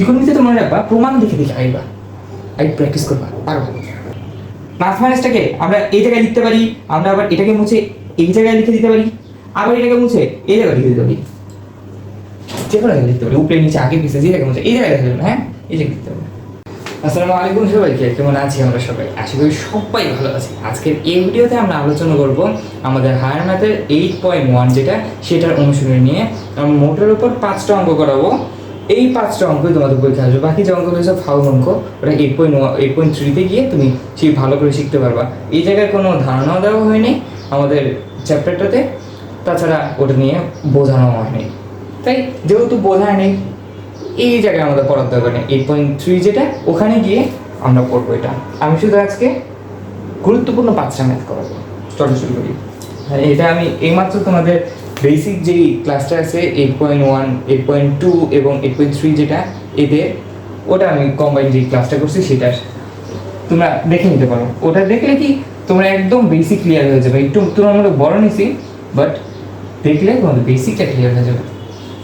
ত্রিকোণমিতিতে মনে রাখবা প্রমাণ দেখে দেখে আইবা, প্র্যাকটিস করবা, পারবা। প্লাস মাইনাসটাকে আমরা এই জায়গায় লিখতে পারি, আমরা আবার এটাকে মুছে এই জায়গায় লিখে দিতে পারি, আবার এটাকে মুছে এই জায়গায় লিখে দিতে পারি, যে কোনো জায়গায় লিখতে পারি, উপরে নিচে আগে পিছিয়ে যে জায়গায় মুছে এই জায়গায় লিখতে পারি। হ্যাঁ, এই জায়গায় লিখতে পারি। আসসালামু আলাইকুম সবাইকে, কেমন আছি আমরা সবাই? আশা করি সবাই ভালো আছি। আজকের এই ভিডিওতে আমরা আলোচনা করব আমাদের হায়ার ম্যাথের 8.1 যেটা, সেটার অনুশীলনী নিয়ে। আমরা মোটের উপর 5টা অঙ্ক করাবো। এই 5টা অঙ্কই তোমাদের পরীক্ষা আসবে। বাকি যে অঙ্কগুলো সব ফাউল অঙ্ক, ওটা 8.3-তে গিয়ে তুমি সেই ভালো করে শিখতে পারবা। এই জায়গায় কোনো ধারণাও দেওয়া হয়নি আমাদের চ্যাপ্টারটাতে, তাছাড়া ওটা নিয়ে বোঝানো হয়নি। তাই যেহেতু বোঝায় নেই, এই জায়গায় আমাদের পড়ার দরকার নেই। 8.3 যেটা, ওখানে গিয়ে আমরা পড়বো এটা। আমি শুধু আজকে গুরুত্বপূর্ণ 5টা ম্যাথ করাবো। চলো শুরু করি। এটা আমি এইমাত্র তোমাদের বেসিক যেই ক্লাসটা আছে 8.1, 8.2 এবং 8.3 যেটা, এদের ওটা আমি কম্বাইন যে ক্লাসটা করছি সেটা তোমরা দেখে নিতে পারো। ওটা দেখলে কি তোমরা একদম বেসিক ক্লিয়ার হয়ে যাবে। একটু তুলনামূলক বড় নিছি, বাট দেখলে তোমাদের বেসিকটা ক্লিয়ার হয়ে যাবে।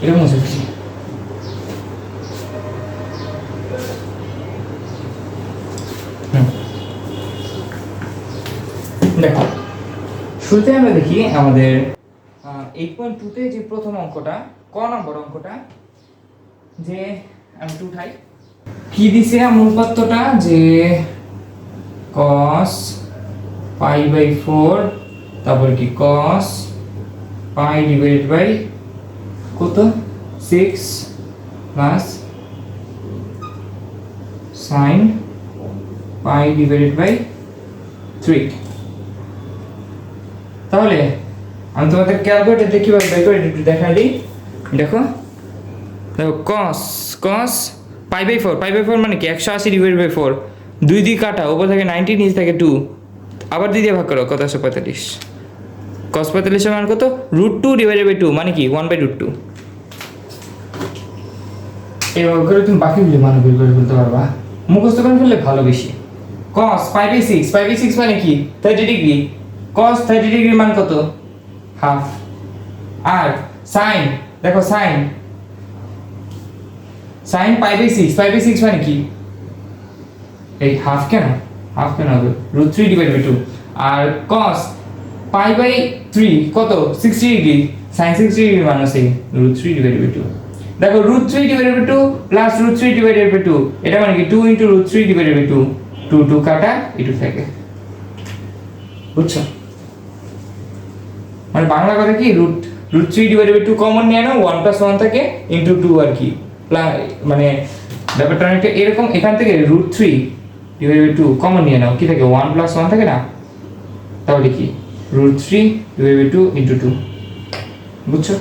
এরকম হচ্ছে খুশি। দেখো, শুরুতে আমরা দেখি আমাদের 8.2-তে যে প্রথম অঙ্কটা, ক নম্বর অঙ্কটা, যে আমি একটু উঠাই। কি দিছে মূল পাত্রটা, যে cos π/4, তারপর কি cos π ডিভাইডেড বাই কত 6 প্লাস sin π ডিভাইডেড বাই 3। তাহলে আমি তোমাদের ক্যালকুলেটর কিভাবে বের করে একটু দেখাই দিই। দেখো দেখো, cos π/4 মানে কি 180 ডিভাইডেড বাই 4, 2 দিয়ে কাটা, উপর থেকে 90, নিচে থেকে 2, আবার 2 দিয়ে ভাগ করো, কত 145। cos 45 এর মান কত? √2 ডিভাইডেড বাই 2, মানে কি 1/√2। এভাবে করে তুমি বাকিগুলো মান বের করে ফেলতে পারবা, মুখস্থ করে ফেললে ভালো বেশি। cos π/6 মানে কি 30 ডিগ্রি, cos 30 ডিগ্রির মান কত? হাফ। আর sin, দেখো sin π/6 মানে কি এই হাফ, কেন হবে √3 ডিভাইডেড বাই 2। আর cos π/3 কত? 60 ডিগ্রি, sin 60 ডিগ্রির মান আছে √3 ডিভাইডেড বাই 2। দেখো √3 divided by 2 plus √3 divided by 2, এটা মানে কি 2 * √3 ডিভাইডেড বাই 2, 2 কাটা, এটু থাকে। বুঝছো? মানে বাংলা কথা কি, √3 ডিভাইডেড বাই 2 কমন নিয়ে নাও, 1 + 1 থাকে ইনটু 2 আর কি, মানে ব্যাপারটা অনেকটা এরকম। এখান থেকে √3 ডিভাইডেড বাই 2 কমন নিয়ে নাও, কি থাকে 1 + 1 থাকে না, তাহলে কি √3 ডিভাইডেড বাই 2 ইনটু 2। বুঝছো?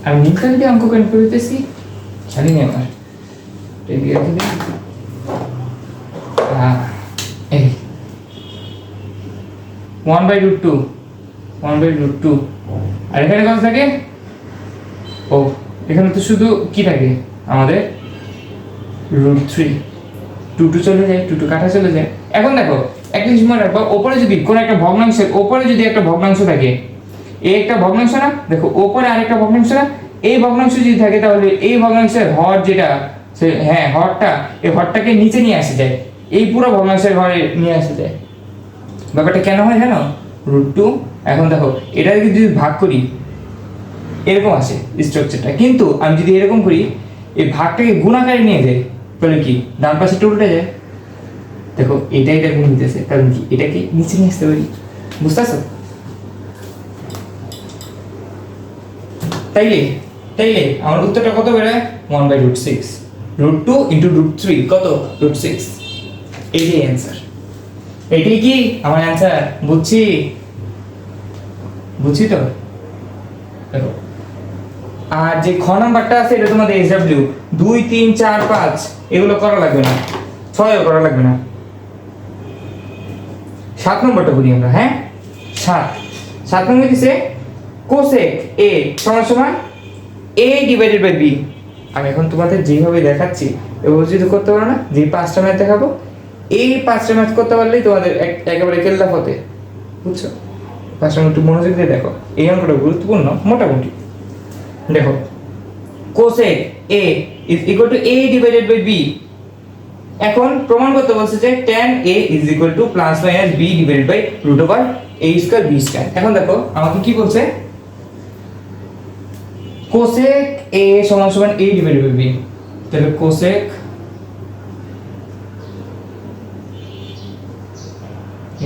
আমি নিকাল দিয়ে অঙ্ক কেন করতেছি জানি না, আমার রেডি আছে না। এই 1/√2 আর এখানে কত থাকে? ও, এখানে তো শুধু কি থাকে আমাদের √3, 2 চলে যায়, 2 কাটা চলে যায়। এখন দেখো একটা জিনিস মনে রাখবা, ওপরে যদি কোনো একটা ভগ্নাংশের ওপরে যদি একটা ভগ্নাংশ থাকে, এই একটা ভগ্নাংশ না, দেখো ওপরে আরেকটা ভগ্নাংশ না, এই ভগ্নাংশ যদি থাকে তাহলে এই ভগ্নাংশের হর যেটা, হ্যাঁ হরটা, এই হরটাকে নিচে নিয়ে আসা যায়, এই পুরো ভগ্নাংশের ঘরে নিয়ে আসা যায়। ব্যাপারটা কেন হয় জানো? √2। এখন দেখো এটাকে যদি ভাগ করি, এরকম আসে স্ট্রাকচারটা, কিন্তু আমি যদি এরকম করি, এই ভাগটাকে গুণাকারে নিয়ে যাই, তাহলে কি ডান পাশেটা উল্টে যায়। দেখো এটা গুণ দিতেছে, কারণ কি এটাকে নিচে নিয়ে আসতে পারি। বুঝতেছো? তাইলে আমার উত্তরটা কত বেরোয়? 1/√6, √2 * √3 কত? √6। এটাই অ্যান্সার। এটাই কি আমার অ্যান্সার? বুঝছি তো। দেখো আর যে খ নাম্বারটা আছে, এটা তোমাদের SW 2, 3, 4, 5 এগুলো করা লাগবে না, 6ও করা লাগবে না। 7 নম্বরটা করি আমরা। হ্যাঁ, 7 নম্বর দিছে cosec a সমান a ডিভাইডেড বাই b। আমি এখন তোমাদের যেভাবে দেখাচ্ছি এভাবে যদি করতে পারো না, যে 5টা ম্যাথ দেখাবো, এই 5টা ম্যাথ করতে পারলেই তোমাদের একেবারে কেল্লা ফতে। বুঝছো? 5টা একটু মনোযোগ দিয়ে দেখো, এই অঙ্কটা গুরুত্বপূর্ণ মোটামুটি। দেখো cosec a is equal to a divided by b। এখন প্রমাণ করতে বলছে যে tan a is equal to plus minus b divided by root over a square b square. এখন দেখো আমাকে কি বলছে, কোসেক a সমান সমান a ডিভাইডেড বাই b। তাহলে cosec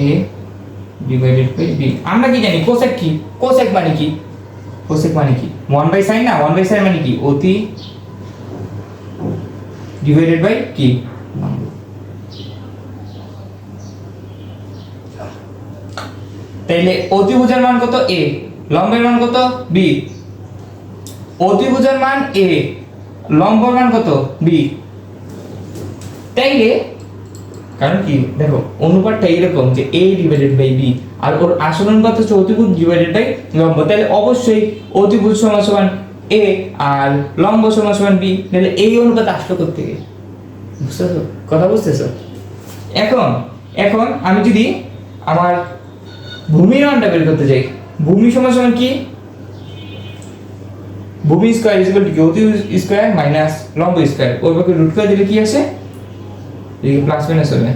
a divided by b। আমরা কি জানি কোসেক কি? কোসেক মানে কি? কোসেক মানে কি 1/sin না, 1/sin মানে কি অতি ডিভাইডেড বাই কি লম্ব। তাইলে অতিভুজের মান কত a, লম্বের মান কত b। অতিভুজের মান a, লম্বের মান কত b। তাইলে কারণ কি দেখো অনুপাতটা এরকম যে a ডিভাইডেড বাই b আর ওর আসল অনুপাত হচ্ছে অতিভুজ ডিভাইডেড বাই লম্ব। তাহলে অবশ্যই অতিভুজ সমান সমান a আর লম্ব সমান সমান b। তাহলে এই অনুপাত আসলো কোথা থেকে? বুঝতেছো কথা? বুঝতেছো? এখন এখন আমি যদি আমার ভূমির মানটা বের করতে চাই, ভূমি সমান সমান কি? ভূমি স্কয়ার ইজ ইকুয়াল টু কি? অতিভুজ স্কয়ার মাইনাস লম্ব স্কয়ার। ওর পক্ষে রুট করে দিলে কি আসে? এই প্লাস মাইনাস হবে।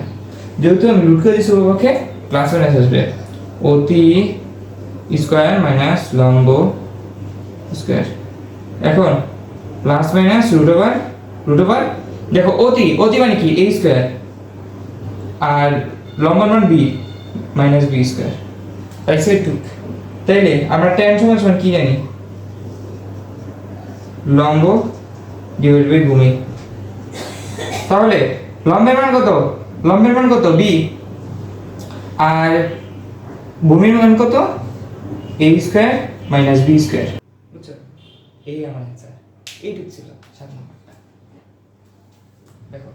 যেহেতু আমি রুট করে দিছি ওর পক্ষে প্লাস মাইনাস আসবে। অতি স্কয়ার মাইনাস লম্ব স্কয়ার। এখন প্লাস মাইনাস রুট ওভার দেখো অতি মানে কি a স্কয়ার আর লম্ব মান b মাইনাস b স্কয়ার। তাই সে টু। তাইলে আমরা tan সমান সমান কি জানি? লম্ব ডিভাইড বাই ভূমি। তাহলে লম্বের মান কত? লম্বের মান কত b আর ভূমির মান কত a square minus b square. বুঝছো? এই আমার অ্যানসার। এইটুক ছিল 7 নম্বরটা। দেখো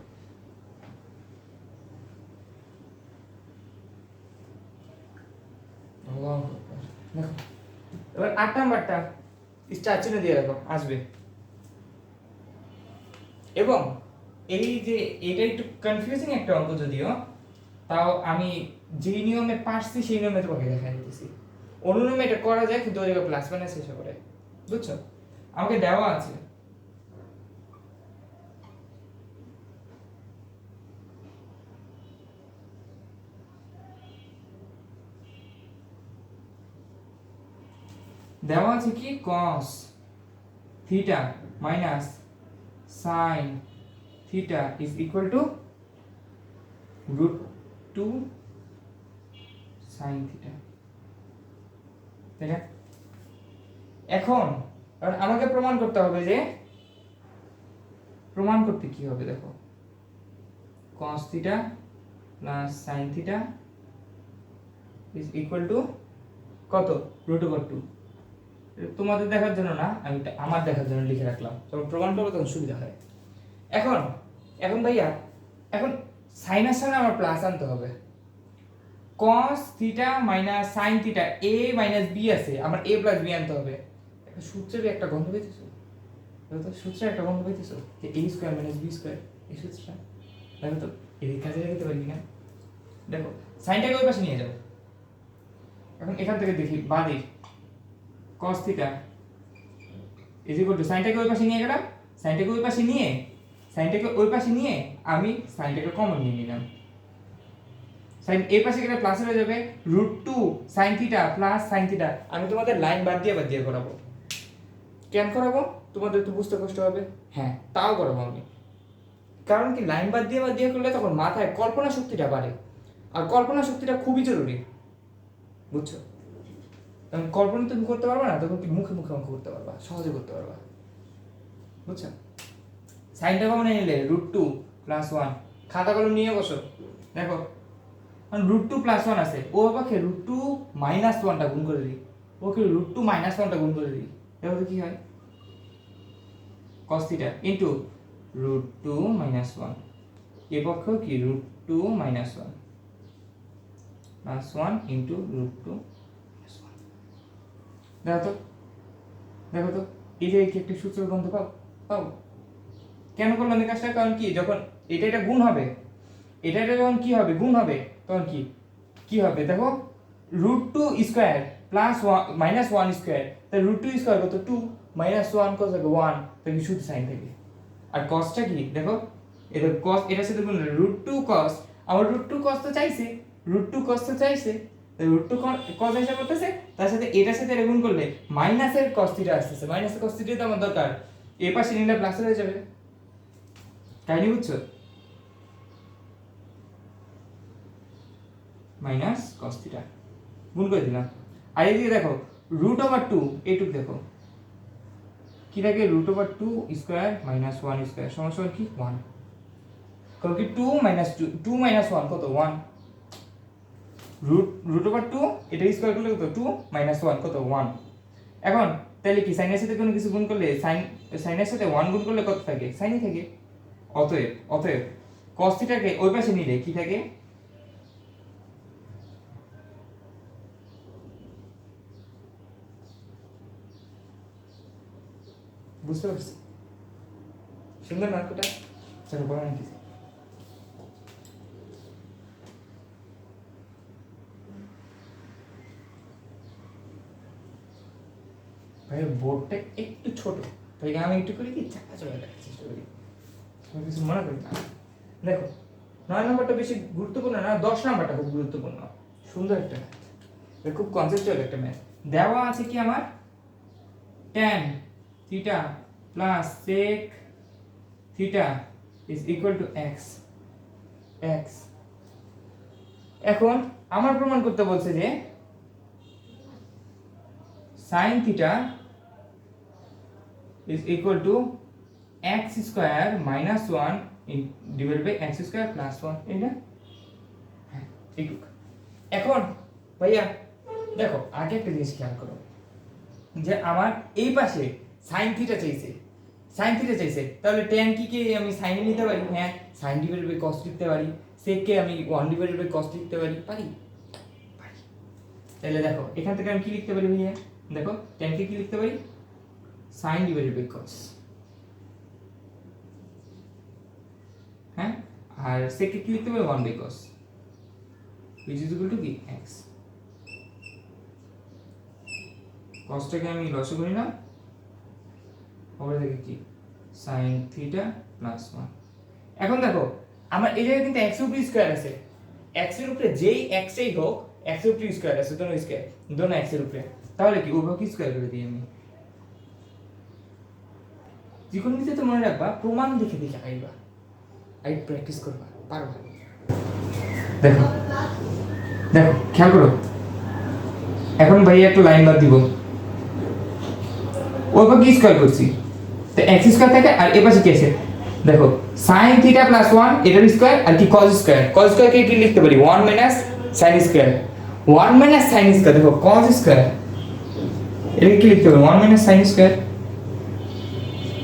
দেখো এবার 8 নাম্বারটা স্টার চিহ্ন দিয়ে রাখো, আসবে। এবং এই যে এটা একটু কনফিউজিং একটা অঙ্ক যদিও, তাও আমি যেই নিয়মে পারছি সেই নিয়মে তোমাকে দেখাই দিতেছি। অন্য নিয়মে এটা করা যায় কিন্তু ওই জায়গায় প্লাস মাইনাস এসে পড়ে। বুঝছো? আমাকে দেওয়া আছে কি cos theta minus sin theta is equal to root 2 sin theta. তাই না? এখন আমাকে প্রমাণ করতে হবে যে, প্রমাণ করতে কি হবে দেখো, cos theta plus sin theta is equal to কত? Root over 2। তোমাদের দেখার জন্য না, আমি আমার দেখার জন্য লিখে রাখলাম, যখন প্রমাণ করবো তখন সুবিধা হয়। এখন ভাইয়া এখন সাইনের সামনে আমার প্লাস আনতে হবে। cos theta minus sin theta a minus b আছে, আমার a প্লাস b আনতে হবে। একটা সূত্রের একটা গন্ধ পেয়েছো? তো সূত্রের একটা গন্ধ পেয়েছো যে a square minus b square, এই সূত্রটা দেখো তো এই কাজে লাগাতে পারি কিনা। দেখো সাইনটাকে ওই পাশে নিয়ে যাও। এখন এখান থেকে দেখি বাদিক cos theta is equal to সাইনটাকে ওই পাশে নিয়ে গেলাম, সাইনটাকে ওই পাশে নিয়ে আমি সাইনটাকে কমন নিয়ে নিলাম। সাইন এই পাশে গেলে প্লাস হয়ে যাবে √2 sin theta plus sin theta. আমি তোমাদের লাইন বাদ দিয়ে করাবো। কেন করাবো? তোমাদের তো বুঝতে কষ্ট হবে। হ্যাঁ, তাও করাবো আমি। কারণ কি লাইন বাদ দিয়ে করলে তখন মাথায় কল্পনা শক্তিটা বাড়ে, আর কল্পনা শক্তিটা খুবই জরুরি। বুঝছো? কারণ কল্পনা তুমি করতে পারবে না, তখন কি মুখে মুখে অঙ্ক করতে পারবা, সহজে করতে পারবা। বুঝছো? সাইনটা কমন নিলে √2 + 1, খাতা কলম নিয়ে বসো। দেখো √2 + 1 আছে, ও পাখে √2 - 1টা গুণ করে দিই, ওকে √2 - 1টা গুণ করে দিই। দেখো কি হয়, cos থিটা ইনটু √2 - 1, এই পক্ষেও কি √2 - 1 + 1 ইনটু √2 - 1। দেখো তো এই যে একটা সূত্র গন্ধ পাও। কেন করলাম এই কাজটা? কারণ কি যখন এটা গুণ হবে, এটা যখন কি হবে গুণ হবে, তখন কি হবে দেখো, √2 স্কয়ার প্লাস 1 - 1 স্কয়ার, তাই √2 স্কয়ার কত 2 - 1 কত থাকে 1, তাই শুধু সাইন থাকে। আর কসটা কি দেখো, এটা কস, এটার সাথে গুণ √2 কস, আমার √2 কস তো চাইছে, √2 কস তো চাইছে, √2 কস এসে করতেছে, তার সাথে এটার সাথে এটা গুণ করলে মাইনাসের কস থিটা আসতেছে, মাইনাসের কস থিটা তো আমার দরকার, এই পাশে নিলে প্লাস হয়ে যাবে। কাহিনী বুঝছো? মাইনাস কস থিটা গুণ করে দিলাম। আর এদিকে দেখো √2 এইটুক দেখো কি থাকে, √2 স্কয়ার মাইনাস 1 স্কয়ার সমান কি 1, কারণ কি 2 মাইনাস 2 মাইনাস 1 কত 1, √2 এটা স্কয়ার করলে কত 2 মাইনাস 1 কত 1। এখন তাহলে কি সাইনের সাথে কোনো কিছু গুণ করলে সাইনের সাথে 1 গুণ করলে কত থাকে, সাইনই থাকে। অতএব cos থিটাকে ওই পাশে নিলে কি থাকে, বুঝতে পারছি? সুন্দর নাটকটা চলো বলা নাকি ভাই বোর্ডটা একটু ছোট, তাই আমি একটু করে কি চাপা চলে রাখার চেষ্টা করি, কিছু মনে করি না। দেখো 9 নম্বরটা বেশি গুরুত্বপূর্ণ না, 10 নম্বরটা খুব গুরুত্বপূর্ণ, সুন্দর একটা ম্যাথ, এটা খুব কনসেপচুয়াল একটা ম্যাথ। দেওয়া আছে কি আমার tan theta plus sec theta is equal to x। এখন আমার প্রমাণ করতে বলছে যে sin theta is equal to x square minus 1 divided by x square plus 1, এটা ঠিক। এখন ভাইয়া দেখো আগে একটা জিনিস খেয়াল করো, যে আমার এই পাশে sin থিটা চাইছে, তাহলে tan কি কে আমি sin নিতে পারি, হ্যাঁ sin ডিভাইডেড বাই cos লিখতে পারি, sec কে আমি 1 ডিভাইডেড বাই cos লিখতে পারি। তাহলে দেখো এখান থেকে আমি কি লিখতে পারি ভাইয়া, দেখো tan কে কি লিখতে পারি, sin ডিভাইডেড বাই cos, হ্যাঁ, আর sec কে কি লিখতে পারি 1 by cos which is equal to কি x। cosটাকে আমি লসাগু করি না, ওপরে দেখি কি sin থিটা প্লাস 1। এখন দেখো আমার এই জায়গায় কিন্তু x এর উপরে স্কয়ার আছে, x এর উপরে যেই x এই হোক x এর উপরে স্কয়ার আছে, দোনো x এর উপরে, তাহলে কি উভয়কে স্কয়ার করে দিই আমি। ত্রিকোণমিতিতে তো মনে রাখবা প্রমাণ দেখে আইবা, প্র্যাকটিস করবা, পারবা। দেখো খেয়াল করো, এখন ভাই একটা লাইন বাদ দিব, ওইভাবে কি স্কয়ার করছি, তো x স্কয়ার থাকে, আর এই পাশে কি আছে দেখো sin থিটা প্লাস 1 এটার স্কয়ার, আর কি cos স্কয়ার কে কি লিখতে পারি 1 minus sin square, 1 minus sin square, দেখো cos স্কয়ার এটা কি লিখতে পারি 1 মাইনাস sin স্কয়ার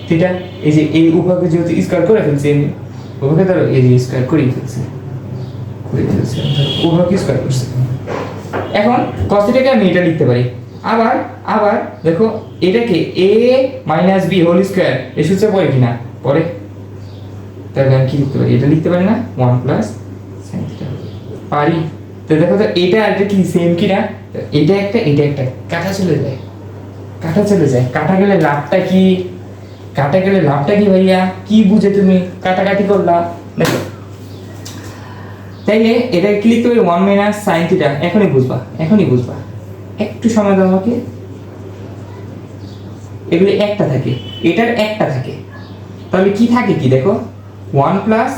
থিটা, এই যে এই উভয়কে যেহেতু স্কয়ার করে ফেলছি আমি, উভয়কে ধরো এই যে স্কয়ার করে ফেলছি উভয়কে স্কয়ার করছি। এখন cos থিটাকে আমি এটা লিখতে পারি, আবার দেখো এটাকে a minus b whole square এই সূত্রে পড়ে কিনা পড়ে, তাহলে আমি কি লিখতে পারি, এটা লিখতে পারি না 1 প্লাস sin থিটা পারি। তো দেখো তো এটা আর এটা কি সেম কিনা, এটা একটা কাটা চলে যায়, কাটা গেলে লাভটা কি ভাইয়া, কি বুঝে তুমি কাটাকাটি করলা, দেখো তাইলে এটা কি লিখতে পারি 1 মাইনাস sin থিটা, এখনই বুঝবা, একটু সময় দাও আমাকে। এগুলো একটা থাকে, এটার একটা থাকে, তাহলে কি থাকে কি দেখো 1 প্লাস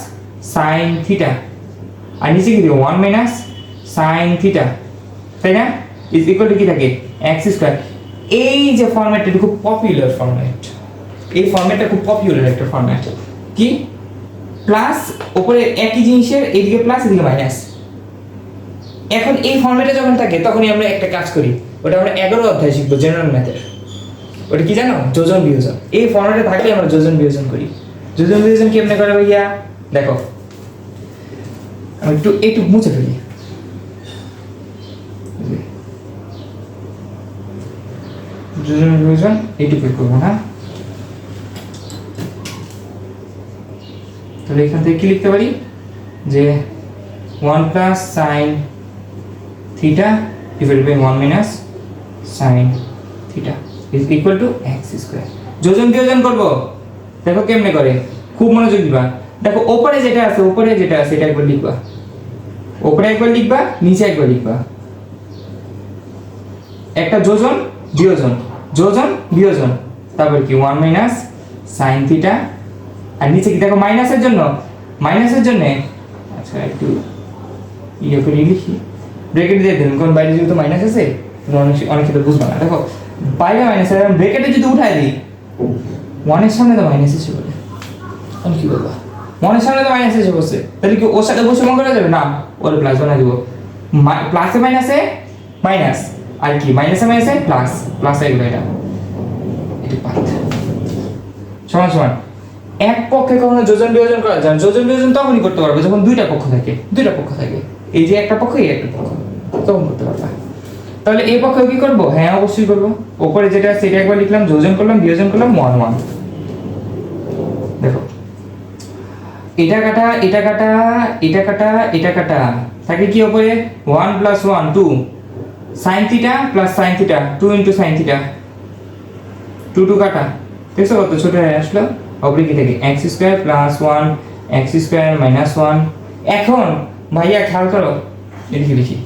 sin থিটা, আর নিচে কি দেবো 1 মাইনাস sin থিটা, তাই না, ইজ ইকুয়াল টু কি থাকে x স্কয়ার। এই যে ফরম্যাটটা খুব পপুলার ফরম্যাট, এই ফরম্যাটটা খুব পপুলার একটা ফরম্যাট, কি প্লাস উপরে একই জিনিসের এদিকে প্লাস এদিকে মাইনাস। এখন এই ফরম্যাটে যখন থাকে তখনই আমরা একটা কাজ করি, ওটা আমরা 11 অধ্যায় শিখবো জেনারেল ম্যাথের, ওটা কি জানো যোজন বিয়োজন। এই ফরম্যাটে থাকলে আমরা যোজন বিয়োজন করি। যোজন বিয়োজন কেমনে করে ভাইয়া দেখো, আমি একটু মুছে ফেলি, যোজন বিয়োজন এইটুকু করবো না, তাহলে এখান থেকে কি লিখতে পারি যে 1 plus sin theta divided by 1 minus sin theta is equal to x square. যোজন বিয়োজন করব, দেখো কেমনে করে খুব মনোযোগ দিবা। দেখো উপরে যেটা আছে এটা একবার লিখবা, উপরে একবার লিখবা, নিচে একবার লিখবা। একটা যোজন বিয়োজন, যোজন বিয়োজন, তারপর কি 1 মাইনাস সাইন থিটা, আর নিচে কি দেখো মাইনাসের জন্য, আচ্ছা একটু ইয়ে করে লিখি, ব্রেকেট দিয়ে দেবেন, কারণ বাইরে যেহেতু মাইনাস আছে অনেক ক্ষেত্রে বুঝবা না। দেখো বাইরে মাইনাস আছে, ব্রেকেটে যদি উঠাই দিই 1 এর সামনে তো মাইনাস এসে বলে, আমি কি বলবো 1 এর সামনে তো মাইনাস এসে বসে, তাহলে কি ওর সাথে বসে মন করা যাবে না, ওর প্লাস বানাই দিব, প্লাসে মাইনাসে মাইনাস, আর কি মাইনাসে মাইনাসে প্লাস, প্লাস এগুলো এটা পাত সমান সমান। এক পক্ষে কখনো যোজন বিয়োজন করা যায়, যোজন বিয়োজন তখনই করতে পারবে যখন দুইটা পক্ষ থাকে, এই যে একটা পক্ষ এই একটা পক্ষ, তখন করতে পারবা। তাহলে এই পক্ষে কি করব, হ্যাঁ অবশ্যই করব, উপরে যেটা আছে সেটা একবার লিখলাম, যোজন করলাম বিয়োজন করলাম 1 1। দেখো এটা কাটা এটা কাটা এটা কাটা এটা কাটা থাকে কি উপরে 1 + 1 2 sin theta plus sin theta 2 * sin theta, 2 2 কাটা, দেখছো কত ছোট হয়ে আসলো। উপরে কি থাকে x² + 1 x² - 1। এখন ভাইয়া খেয়াল করো, এদিকে লিখি,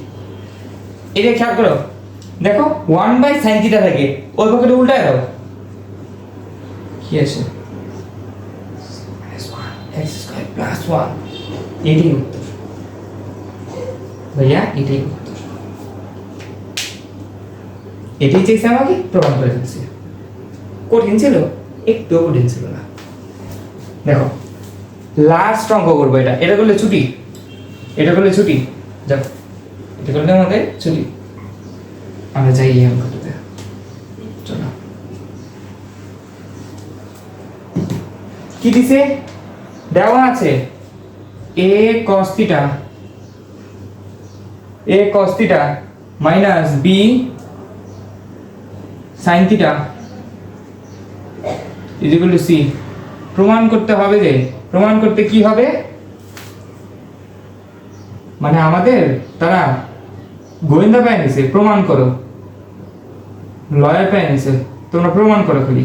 এটা খেয়াল করো, দেখো 1/sin থিটা থাকে, ওই পক্ষে উল্টায় দাও, কি আছে x² + 1, এটাই উত্তর ভাইয়া, এটাই উত্তর, এটাই চেয়েছে আমাকে প্রমাণ করে ফেলছে। কঠিন ছিল, একটু কঠিন ছিল না। দেখো লাস্ট অঙ্ক করবো, এটা করলে ছুটি, যাও এটা করলে আমাদের ছুটি, আমরা যাই এই অঙ্কটাতে। চলো কি দিছে, দেওয়া আছে a cos theta - b sin theta = c। প্রমাণ করতে হবে, যে প্রমাণ করতে কি হবে, মানে আমাদের তারা গোয়েন্দা পেয়ে নিছে, প্রমাণ করো, লয়ার পেয়ে নিছে, তোমরা প্রমাণ করো খালি।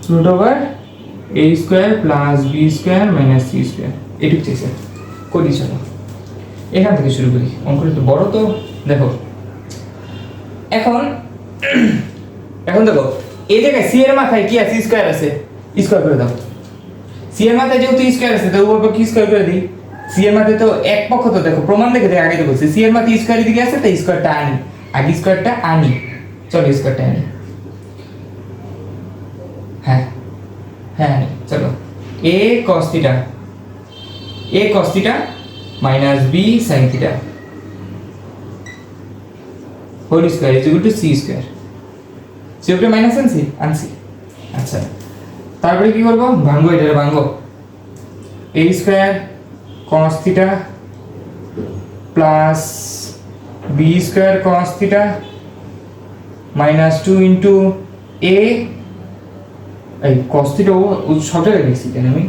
√a² + b² - c², এটুক চেয়েছে, করি। চলো এখান থেকে শুরু করি, অঙ্কটা একটু বড় তো। দেখো এখন দেখো এই জায়গায় c এর মাথায় কি আছে, স্কয়ার আছে, স্কয়ার করে দাও। c এর মাথায় যেহেতু স্কয়ার আছে তো উপর কি স্কয়ার করে দিই, c এর মাথায় তো এক পক্ষ, তো দেখো প্রমাণ দেখে আগে তো বলছি c এর মাথায় স্কয়ার দিকে আছে, তো স্কয়ারটা আনি, আগে স্কয়ারটা আনি, চলো স্কয়ারটা আনি, হ্যাঁ আনি, চলো a cos theta - b sin theta whole square = c², c minus আনছি। আচ্ছা তারপরে কি করব, ভাঙবো, এটা ভাঙবো, a² cos theta plus b² cos theta - 2 * a, এই cos থিটা ও শর্টে লিখছি কেন আমি,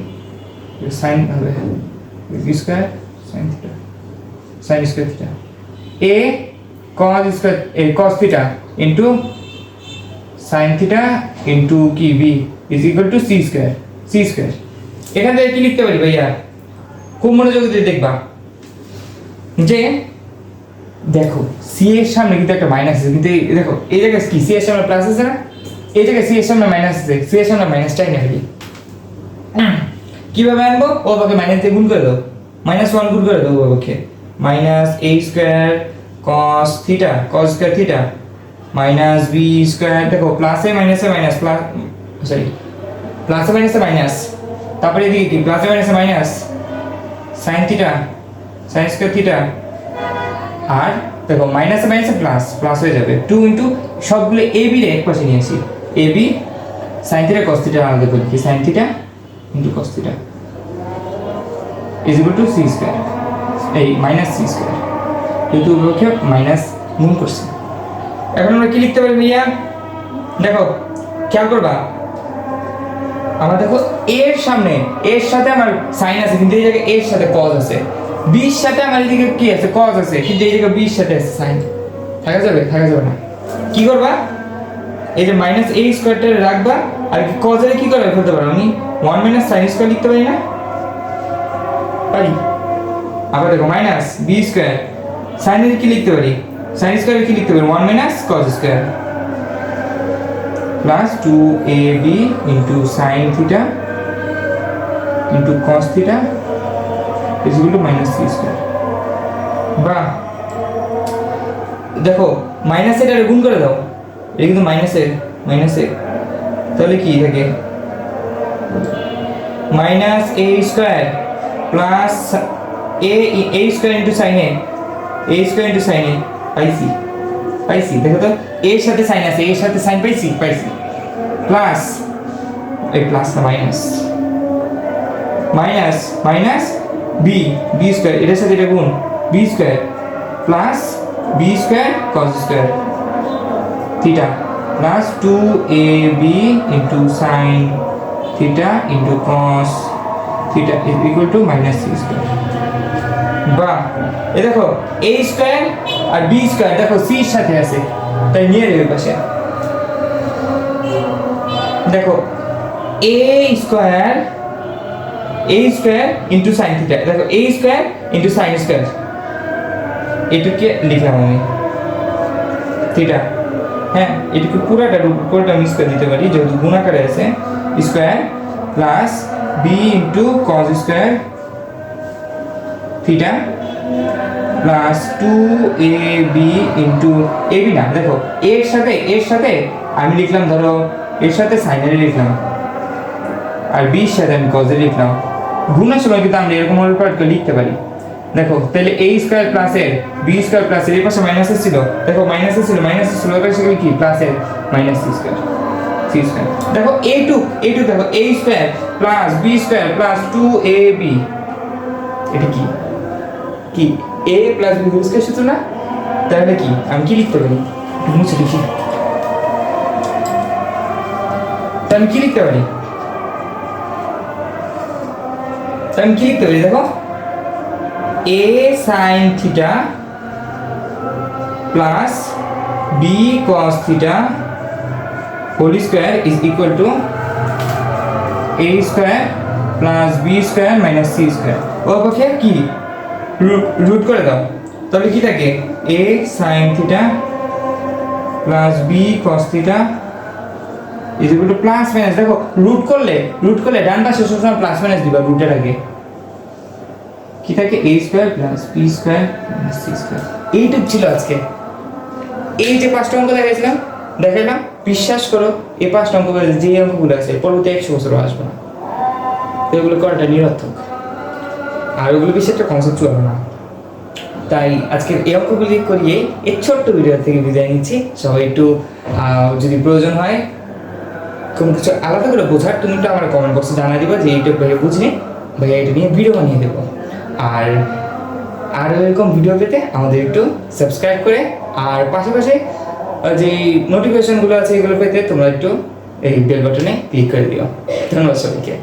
sin হবে b² sin theta sin² theta, a cos theta sin theta কি b = c²। এখান থেকে কি লিখতে পারি ভাইয়া, খুব মনোযোগ দিয়ে দেখবা, যে দেখো c এর সামনে কিন্তু একটা মাইনাস আছে, কিন্তু দেখো এই জায়গায় কি c এর সামনে প্লাস আছে না, এই জায়গায় c এর সামনে মাইনাস আছে, c এর সামনে মাইনাসটাই না ফেলি। কিভাবে আনবো, ও পক্ষে মাইনাস দিয়ে গুণ করে দাও, -1 গুণ করে দাও, ও পক্ষে -a² cos থিটা -b², দেখো প্লাসে মাইনাসে মাইনাস, প্লাসে মাইনাসে মাইনাস, তারপরে এদিকে কি প্লাসে মাইনাসে minus sin theta sin² theta, আর দেখো মাইনাসে মাইনাসে প্লাস হয়ে যাবে 2 * সবগুলো a b রে এক পাশে নিয়ে আসি, a b sin theta cos theta আলাদা করি, কি sin theta * cos theta = c², এই -c², যেহেতু ওকে মাইনাস গুণ করছে। এখন আমরা কি লিখতে পারি ভাইয়া, দেখো খেয়াল করবা, আমার দেখো এর সাথে আমার সাইন আছে, কিন্তু এই জায়গায় এর সাথে cos আছে, b এর সাথে আমার এদিকে কি আছে, cos আছে, কিন্তু এই জায়গায় b এর সাথে আছে সাইন, থাকা যাবে না, কি করবা, এই যে -a² রাখবা, আর কজের কি করে ফেলতে পারো আমি 1 মাইনাস সাইন স্কয়ার লিখতে পারি না? পারি। আবার দেখো মাইনাস বি স্কয়ার, সাইনের কি লিখতে পারি? সাইন স্কয়ার কি লিখতে পারি? 1 minus cos square plus 2ab into sine theta into cos theta is equal to minus c square. বাহ, দেখো মাইনাস এটা গুণ করে দাও, এটা কিন্তু মাইনাসে, তাহলে কি থাকে? মাইনাস এ স্কয়ার প্লাস এ স্কয়ার ইন্টু সাইন এ স্কয়ার ইন্টু সাইন এ পাইছি দেখো তো, এর সাথে সাইন আছে, এর সাথে সাইন পাইছি প্লাস এই প্লাস না মাইনাস বি স্কয়ার, এটার সাথে এটা গুণ b square plus b square cos square theta plus 2ab into sine theta into cos theta is equal to minus c square. বাহ, এই দেখো a স্কয়ার আর b স্কয়ার দেখো c এর সাথে আছে, তাই নিয়ে নেবে পাশে। দেখো a square into sine theta, দেখো a square into sine square, এটুকে লিখলাম আমি থিটা। হ্যাঁ, এটুকু পুরোটা মিক্স করে দিতে পারি যেহেতু গুণাকারে আছে, square plus b into cos square theta plus 2ab into ab না, দেখো এর সাথে আমি লিখলাম, ধরো এর সাথে সাইনের লিখলাম আর বির সাথে আমি কজের লিখলাম। গুণের সময় কিন্তু আমরা এরকম ভাবে লিখতে পারি। দেখো তাহলে a স্কয়ার প্লাস এর b স্কয়ার প্লাস এর পাশে মাইনাস ছিল, দেখো মাইনাস ছিল এর পাশে কি প্লাস এর মাইনাস c স্কয়ার দেখো a2 দেখো a square plus b square plus 2ab, এটা কি a plus b whole square সূত্র না? তাহলে কি আমি কি লিখতে পারি? একটু মুছে লিখি, তাহলে আমি কি লিখতে পারি? দেখো a sin theta plus b cos theta whole square is equal to a square plus b square minus c square। ও পক্ষে কি রুট করে দাও, তাহলে কি থাকে? a sin theta plus b cos theta is equal to plus minus, দেখো root করলে ডান পাশে সবসময় প্লাস মাইনাস দিবা রুটের আগে, কি থাকে? a square plus b square minus c square. এইটুক ছিল আজকে। এই যে পাঁচটা অঙ্ক দেখাইলাম, বিশ্বাস করো এই পাঁচটা অঙ্ক যে অঙ্কগুলো আছে পরবর্তী 100 বছরও আসবে না, এগুলো করাটা নিরর্থক, আর ওগুলো বেশি একটা কনসেপ্ট চলবে না। তাই আজকে এই অঙ্কগুলি করিয়ে এই ছোট্ট ভিডিও থেকে বিদায় নিচ্ছি। সবাই একটু যদি প্রয়োজন হয় কোনো কিছু আলাদা করে বোঝার, তুমি একটু আমার কমেন্ট বক্সে জানা দিবা যে এইটা ভাইয়া বুঝিনি, ভাইয়া এটা নিয়ে ভিডিও বানিয়ে দেবো। আর এরকম ভিডিও পেতে আমাদের একটু সাবস্ক্রাইব করে আর পাশাপাশি যে নোটিফিকেশনগুলো আছে এগুলো পেতে তোমরা একটু এই বেল বাটনে ক্লিক করে দিও। ধন্যবাদ সবাইকে।